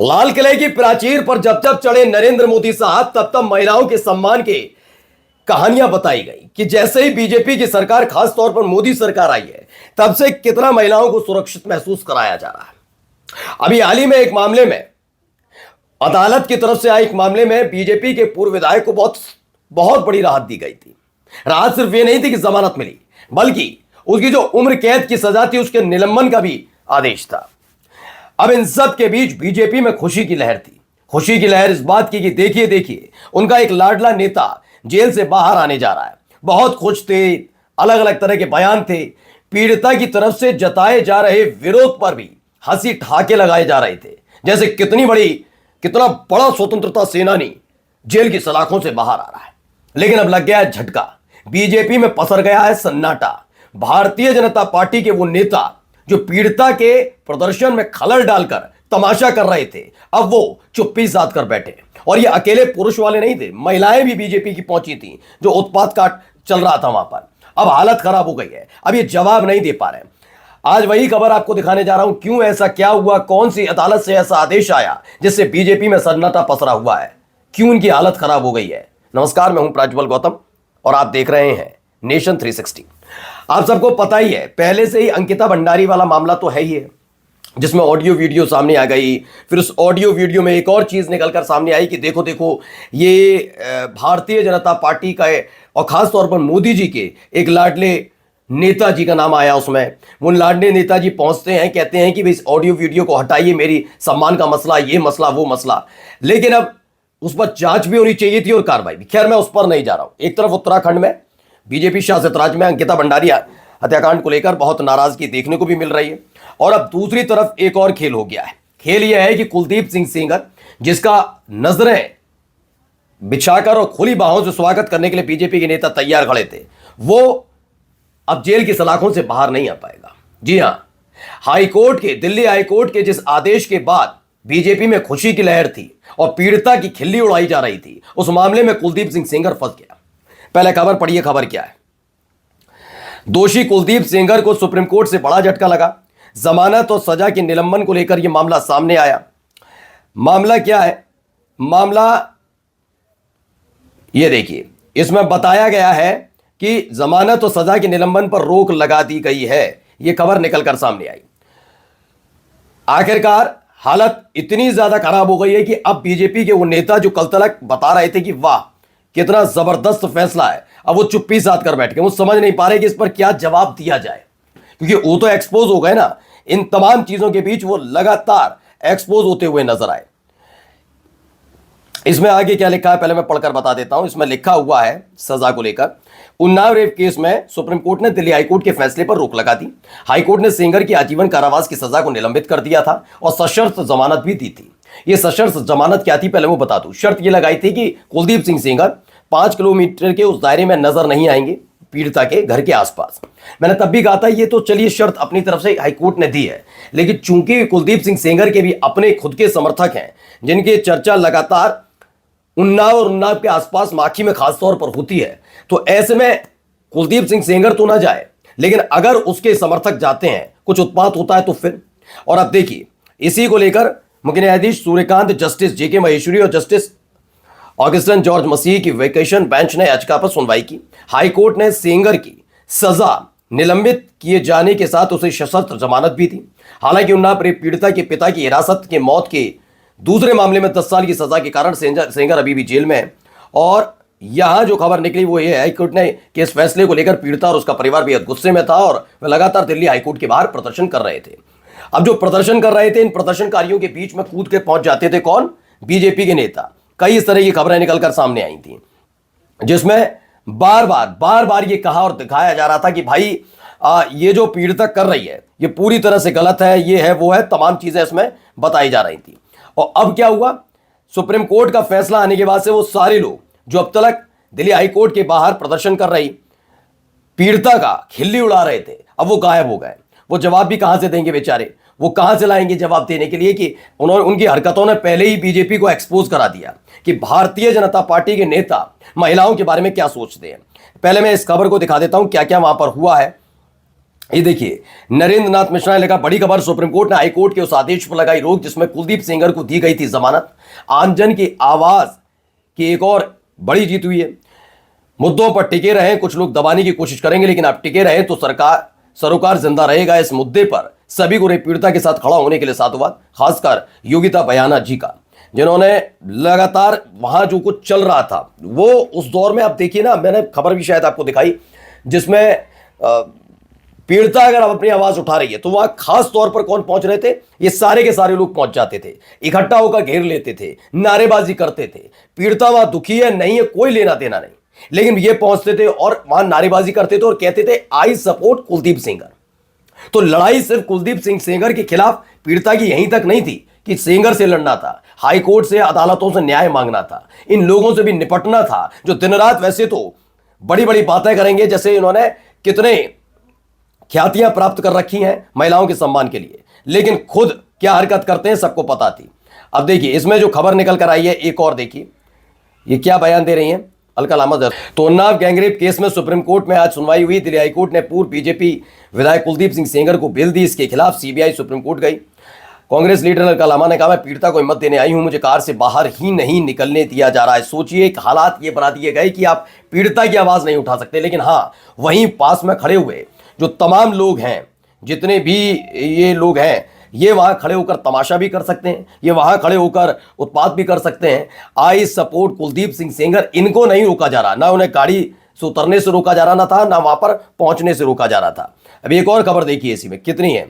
लाल किले की प्राचीर पर जब जब चढ़े नरेंद्र मोदी साहब तब तब महिलाओं के सम्मान के कहानियां बताई गई कि जैसे ही बीजेपी की सरकार, खास तौर पर मोदी सरकार आई है, तब से कितना महिलाओं को सुरक्षित महसूस कराया जा रहा है। अभी हाल ही में एक मामले में, अदालत की तरफ से आए एक मामले में बीजेपी के पूर्व विधायक को बहुत बहुत बड़ी राहत दी गई थी। राहत सिर्फ ये नहीं थी कि जमानत मिली, बल्कि उसकी जो उम्र कैद की सजा थी उसके निलंबन का भी आदेश था। अब इन सब के बीच बीजेपी में खुशी की लहर थी। खुशी की लहर इस बात की कि देखिए देखिए उनका एक लाडला नेता जेल से बाहर आने जा रहा है। बहुत खुश थे, अलग अलग तरह के बयान थे, पीड़िता की तरफ से जताए जा रहे विरोध पर भी हंसी ठहाके लगाए जा रहे थे, जैसे कितना बड़ा स्वतंत्रता सेनानी जेल की सलाखों से बाहर आ रहा है। लेकिन अब लग गया है झटका, बीजेपी में पसर गया है सन्नाटा। भारतीय जनता पार्टी के वो नेता जो पीड़िता के प्रदर्शन में खलल डालकर तमाशा कर रहे थे, अब वो चुप्पी साध कर बैठे। और ये अकेले पुरुष वाले नहीं थे, महिलाएं भी बीजेपी की पहुंची थी, जो उत्पात काट चल रहा था वहां पर। अब हालत खराब हो गई है, अब ये जवाब नहीं दे पा रहे। आज वही खबर आपको दिखाने जा रहा हूं, क्यों ऐसा, क्या हुआ, कौन सी अदालत से ऐसा आदेश आया जिससे बीजेपी में सन्नाटा पसरा हुआ है, क्यों इनकी हालत खराब हो गई है। नमस्कार, मैं हूं प्रज्वल गौतम और आप देख रहे हैं नेशन 360। आप सबको पता ही है, पहले से ही अंकिता भंडारी वाला मामला तो है ही है, जिसमें ऑडियो वीडियो सामने आ गई। फिर उस ऑडियो वीडियो में एक और चीज निकलकर सामने आई कि देखो देखो ये भारतीय जनता पार्टी का है और खास तौर पर मोदी जी के एक लाडले नेताजी का नाम आया उसमें। वो लाडले नेताजी पहुंचते हैं, कहते हैं कि भाई इस ऑडियो वीडियो को हटाइए, मेरी सम्मान का मसला, ये मसला वो मसला। लेकिन अब उस पर जांच भी होनी चाहिए थी और कार्रवाई भी। खैर, मैं उस पर नहीं जा रहा हूं। एक तरफ उत्तराखंड में बीजेपी शासित राज्य में अंकिता भंडारी हत्याकांड को लेकर बहुत नाराजगी देखने को भी मिल रही है, और अब दूसरी तरफ एक और खेल हो गया है। खेल यह है कि कुलदीप सिंह सेंगर, जिसका नजरें बिछाकर और खुली बाहों से स्वागत करने के लिए बीजेपी के नेता तैयार खड़े थे, वो अब जेल की सलाखों से बाहर नहीं आ पाएगा। जी हां, हाईकोर्ट के, दिल्ली हाईकोर्ट के जिस आदेश के बाद बीजेपी में खुशी की लहर थी और पीड़िता की खिल्ली उड़ाई जा रही थी, उस मामले में कुलदीप सिंह सेंगर फंस गया। पहले खबर पढ़िए, खबर क्या है। दोषी कुलदीप सेंगर को सुप्रीम कोर्ट से बड़ा झटका लगा। जमानत और सजा के निलंबन को लेकर यह मामला सामने आया। मामला क्या है? मामला यह देखिए, इसमें बताया गया है कि जमानत और सजा के निलंबन पर रोक लगा दी गई है। यह खबर निकलकर सामने आई। आखिरकार हालत इतनी ज्यादा खराब हो गई है कि अब बीजेपी के वो नेता जो कल तक बता रहे थे कि वाह कितना जबरदस्त फैसला है, अब वो चुप्पी साध कर बैठ गए। वो समझ नहीं पा रहे कि इस पर क्या जवाब दिया जाए, क्योंकि वो तो एक्सपोज हो गए ना। इन तमाम चीजों के बीच वो लगातार एक्सपोज होते हुए नजर आए। इसमें आगे क्या लिखा है पहले मैं पढ़कर बता देता हूं। इसमें लिखा हुआ है सजा को लेकर, उन्नाव रेप केस में सुप्रीम कोर्ट ने दिल्ली हाईकोर्ट के फैसले पर रोक लगा दी। हाईकोर्ट ने सेंगर की आजीवन कारावास की सजा को निलंबित कर दिया था और सशर्त जमानत भी दी थी। यह सशर्त जमानत क्या थी पहले वो बता दूं। शर्त यह लगाई थी कि कुलदीप सिंह सेंगर 5 किलोमीटर के उस दायरे में नजर नहीं आएंगे पीड़िता के घर के आसपास। मैंने तब भी कहा था ये तो चलिए शर्त अपनी तरफ से हाईकोर्ट ने दी है, लेकिन चूंकि कुलदीप सिंह सेंगर के भी अपने खुद के समर्थक हैं, जिनकी चर्चा लगातार उन्नाव और उन्नाव के आसपास माखी में खासतौर पर होती है, तो ऐसे में कुलदीप सिंह सेंगर तो ना जाए, लेकिन अगर उसके समर्थक जाते हैं, कुछ उत्पात होता है तो फिर। और अब देखिए, इसी को लेकर मुख्य न्यायाधीश सूर्यकांत, जस्टिस जेके महेश्वरी और जस्टिस ऑगस्टिन जॉर्ज मसीह की वेकेशन बेंच ने याचिका पर सुनवाई की। हाईकोर्ट ने सेंगर की सजा निलंबित किए जाने के साथ उसे सशर्त जमानत भी दी। हालांकि उन्नाव रेप पीड़िता के पिता की हिरासत के मौत के दूसरे मामले में 10 साल की सजा के कारण सेंगर अभी भी जेल में है। और यहां जो खबर निकली वो ये है, हाईकोर्ट ने के इस फैसले को लेकर पीड़िता और उसका परिवार बेहद गुस्से में था और वे लगातार दिल्ली हाईकोर्ट के बाहर प्रदर्शन कर रहे थे। अब जो प्रदर्शन कर रहे थे, इन प्रदर्शनकारियों के बीच में कूद के पहुंच जाते थे कौन? बीजेपी के नेता। कई इस तरह की खबरें निकलकर सामने आई थी, जिसमें बार बार ये कहा और दिखाया जा रहा था कि भाई ये जो पीड़िता कर रही है ये पूरी तरह से गलत है, ये है वो है, तमाम चीजें इसमें बताई जा रही थी। और अब क्या हुआ? सुप्रीम कोर्ट का फैसला आने के बाद से वो सारे लोग जो अब तक दिल्ली हाईकोर्ट के बाहर प्रदर्शन कर रही पीड़िता का खिल्ली उड़ा रहे थे, अब वो गायब हो गए। वो जवाब भी कहां से देंगे बेचारे? वो कहां से लाएंगे जवाब देने के लिए कि उनकी हरकतों ने पहले ही बीजेपी को एक्सपोज करा दिया कि भारतीय जनता पार्टी के नेता महिलाओं के बारे में क्या सोचते हैं। पहले मैं इस खबर को दिखा देता हूं क्या क्या वहां पर हुआ है। ये देखिए, नरेंद्र नाथ मिश्रा ने लिखा, बड़ी खबर, सुप्रीम कोर्ट ने हाईकोर्ट के उस आदेश पर लगाई रोक जिसमें कुलदीप सेंगर को दी गई थी जमानत। आमजन की आवाज की एक और बड़ी जीत हुई है। मुद्दों पर टिके रहे, कुछ लोग दबाने की कोशिश करेंगे लेकिन आप टिके रहे तो सरोकार जिंदा रहेगा। इस मुद्दे पर सभी को पीड़िता के साथ खड़ा होने के लिए साधुवाद, खासकर योगिता बयाना जी का, जिन्होंने लगातार वहां जो कुछ चल रहा था वो उस दौर में, आप देखिए ना, मैंने खबर भी शायद आपको दिखाई जिसमें पीड़िता अगर आप अपनी आवाज उठा रही है तो वहां खास तौर पर कौन पहुंच रहे थे, ये सारे के सारे लोग पहुंच जाते थे, इकट्ठा होकर घेर लेते थे, नारेबाजी करते थे। पीड़िता वहां दुखी है नहीं है, कोई लेना देना नहीं, लेकिन ये पहुंचते थे और वहां नारेबाजी करते थे और कहते थे आई सपोर्ट कुलदीप सेंगर। तो लड़ाई सिर्फ कुलदीप सिंह सेंगर के खिलाफ पीड़िता की यहीं तक नहीं थी कि सेंगर से लड़ना था, हाईकोर्ट से, अदालतों से न्याय मांगना था, इन लोगों से भी निपटना था जो दिन रात वैसे तो बड़ी बड़ी बातें करेंगे, जैसे इन्होंने कितने ख्यातियां प्राप्त कर रखी हैं महिलाओं के सम्मान के लिए, लेकिन खुद क्या हरकत करते हैं सबको पता थी। अब देखिए इसमें जो खबर निकल कर आई है, एक और देखिए ये क्या बयान दे रही हैं अलका लामा। तो उन्नाव गैंगरेप केस में सुप्रीम कोर्ट में आज सुनवाई हुई। दिल्ली हाईकोर्ट ने पूर्व बीजेपी विधायक कुलदीप सिंह सेंगर को बेल दी। इसके खिलाफ सीबीआई सुप्रीम कोर्ट गई। कांग्रेस लीडर अलका लामा ने कहा, मैं पीड़िता को हिम्मत देने आई हूं, मुझे कार से बाहर ही नहीं निकलने दिया जा रहा है। सोचिए एक हालात ये बना दिए गए कि आप पीड़िता की आवाज नहीं उठा सकते, लेकिन हाँ वहीं पास में खड़े हुए जो तमाम लोग हैं, जितने भी ये लोग हैं, ये वहां खड़े होकर तमाशा भी कर सकते हैं, ये वहां खड़े होकर उत्पात भी कर सकते हैं। आई सपोर्ट कुलदीप सिंह सेंगर, इनको नहीं रोका जा रहा, ना उन्हें गाड़ी से उतरने से रोका जा रहा था, ना वहां पर पहुंचने से रोका जा रहा था। अभी एक और खबर देखिए इसी में कितनी है।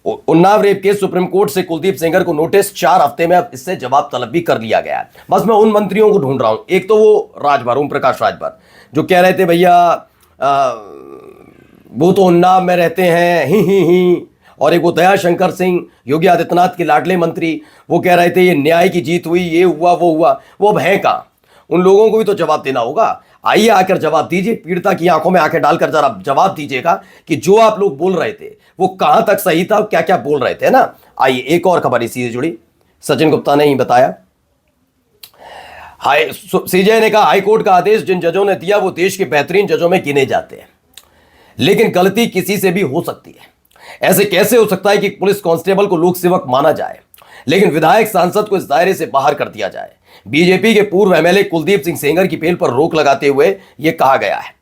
Unnao rape case, supreme court से कुलदीप सेंगर को नोटिस, 4 हफ्ते में अब इससे जवाब तलब भी कर लिया गया है। बस मैं उन मंत्रियों को ढूंढ रहा हूं, एक तो वो राजभर, ओम प्रकाश राजभर, जो कह रहे थे भैया वो तो उन्नाव में रहते हैं ही, और एक वो दयाशंकर सिंह, योगी आदित्यनाथ के लाडले मंत्री, वो कह रहे थे ये न्याय की जीत हुई, ये हुआ वो हुआ। वो अब है कहां? उन लोगों को भी तो जवाब देना होगा। आइए आकर जवाब दीजिए, पीड़िता की आंखों में आंखें डालकर जरा जवाब दीजिएगा कि जो आप लोग बोल रहे थे वो कहां तक सही था, क्या क्या बोल रहे थे ना। आइए एक और खबर इसी से जुड़ी, सचिन गुप्ता ने ही बताया। सीजेआई ने कहा, हाईकोर्ट का आदेश जिन जजों ने दिया वो देश के बेहतरीन जजों में गिने जाते हैं, लेकिन गलती किसी से भी हो सकती है। ऐसे कैसे हो सकता है कि पुलिस कांस्टेबल को लोक सेवक माना जाए लेकिन विधायक सांसद को इस दायरे से बाहर कर दिया जाए। बीजेपी के पूर्व एमएलए कुलदीप सिंह सेंगर की बेल पर रोक लगाते हुए यह कहा गया है,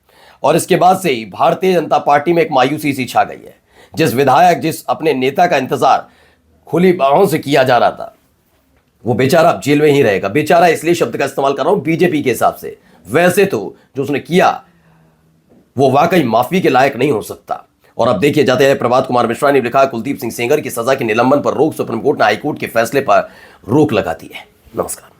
और इसके बाद से ही भारतीय जनता पार्टी में एक मायूसी सी छा गई है। जिस विधायक, जिस अपने नेता का इंतजार खुली बाहों से किया जा रहा था, वो बेचारा अब जेल में ही रहेगा। बेचारा इसलिए शब्द का इस्तेमाल कर रहा हूं बीजेपी के हिसाब से, वैसे तो जो उसने किया वो वाकई माफी के लायक नहीं हो सकता। और अब देखिए जाते हैं, प्रभात कुमार मिश्रा ने लिखा, कुलदीप सिंह सेंगर की सजा के निलंबन पर रोक, सुप्रीम कोर्ट ने हाईकोर्ट के फैसले पर रोक लगा दी है। नमस्कार।